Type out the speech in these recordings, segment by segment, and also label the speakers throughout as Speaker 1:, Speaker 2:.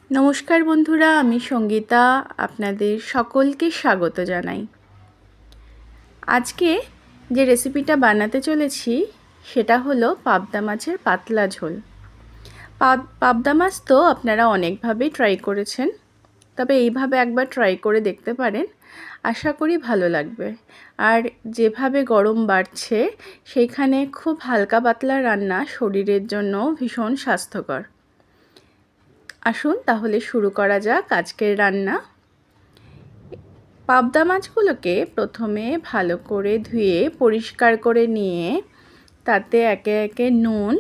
Speaker 1: নমস্কার বন্ধুরা, আমি সঙ্গীতা আপনাদের সকলকে স্বাগত জানাই। আজকে যে রেসিপিটা বানাতে চলেছি সেটা হলো পাবদা মাছের পাতলা ঝোল। পাবদা মাছ তো আপনারা অনেকভাবেই ট্রাই করেছেন, তবে এইভাবে একবার ট্রাই করে দেখতে পারেন, আশা করি ভালো লাগবে। আর যেভাবে গরম বাড়ছে সেইখানে খুব হালকা পাতলা রান্না শরীরের জন্য ভীষণ স্বাস্থ্যকর। আসুন তাহলে শুরু করা যাক আজকের রান্না। পাবদা মাছগুলোকে প্রথমে ভালো করে ধুয়ে পরিষ্কার করে নিয়ে তাতে একে একে নুন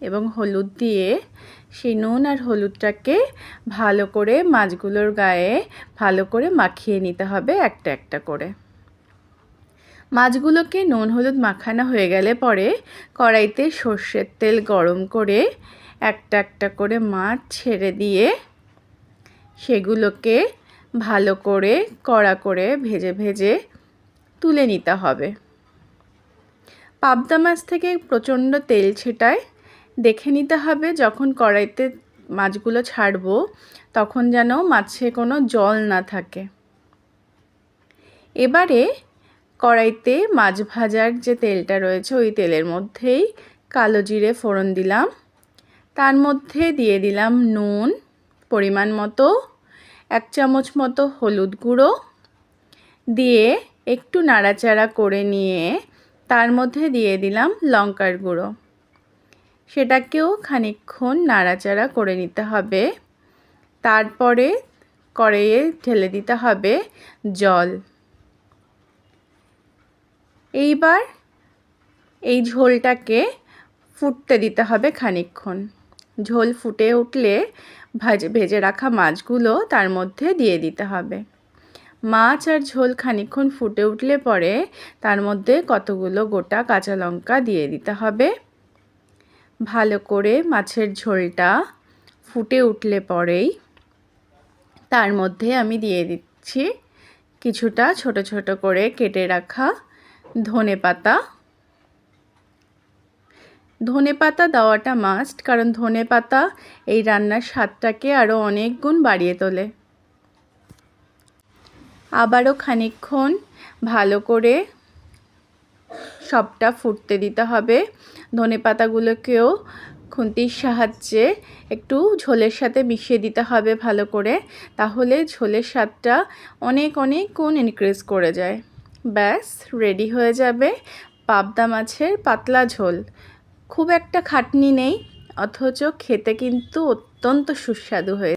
Speaker 1: এবং হলুদ দিয়ে সেই নুন আর হলুদটাকে ভালো করে মাছগুলোর গায়ে ভালো করে মাখিয়ে নিতে হবে একটা একটা করে। মাছগুলোকে নুন হলুদ মাখানো হয়ে গেলে পরে কড়াইতে সর্ষের তেল গরম করে একটা একটা করে মাছ ছেড়ে দিয়ে সেগুলোকে ভালো করে কড়া করে ভেজে ভেজে তুলে নিতে হবে। পাবদা মাছ থেকে প্রচণ্ড তেল ছেটায়, দেখে নিতে হবে যখন কড়াইতে মাছগুলো ছাড়বো তখন যেন মাছে কোনো জল না থাকে। এবারে কড়াইতে মাছ ভাজার যে তেলটা রয়েছে ওই তেলের মধ্যেই কালো জিরে ফোড়ন দিলাম, তার মধ্যে দিয়ে দিলাম নুন পরিমাণ মতো, 1 চামচ মতো হলুদ গুঁড়ো দিয়ে একটু নাড়াচাড়া করে নিয়ে তার মধ্যে দিয়ে দিলাম লঙ্কার গুঁড়ো। সেটাকেও খানিকক্ষণ নাড়াচাড়া করে নিতে হবে। তারপরে কড়াইয়ে ঢেলে দিতে হবে জল। এইবার এই ঝোলটাকে ফুটতে দিতে হবে খানিকক্ষণ। ঝোল ফুটে উঠলে ভেজে রাখা মাছগুলো তার মধ্যে দিয়ে দিতে হবে। মাছ আর ঝোল খানিকক্ষণ ফুটে উঠলে পরে তার মধ্যে কতগুলো গোটা কাঁচা লঙ্কা দিয়ে দিতে হবে। ভালো করে মাছের ঝোলটা ফুটে উঠলে পরেই তার মধ্যে আমি দিয়ে দিচ্ছি কিছুটা ছোট ছোট করে কেটে রাখা ধনেপাতা। ধনেপাতা দেওয়াটা মাস্ট, কারণ ধনেপাতা এই রান্নার স্বাদটাকে আরও অনেক গুণ বাড়িয়ে তোলে। আবারও খানিকক্ষণ ভালো করে সবটা ফুটতে দিতে হবে। ধনেপাতাগুলোকেও খুন্তির সাহায্যে একটু ঝোলের সাথে মিশিয়ে দিতে হবে ভালো করে, তাহলে ঝোলের স্বাদটা অনেক গুণ ইনক্রিজ করে যায়। ব্যাস রেডি হয়ে যাবে পাবদা মাছের পাতলা ঝোল। খুব একটা খাটনি নেই, অথচ খেতে কিন্তু অত্যন্ত সুস্বাদু হয়ে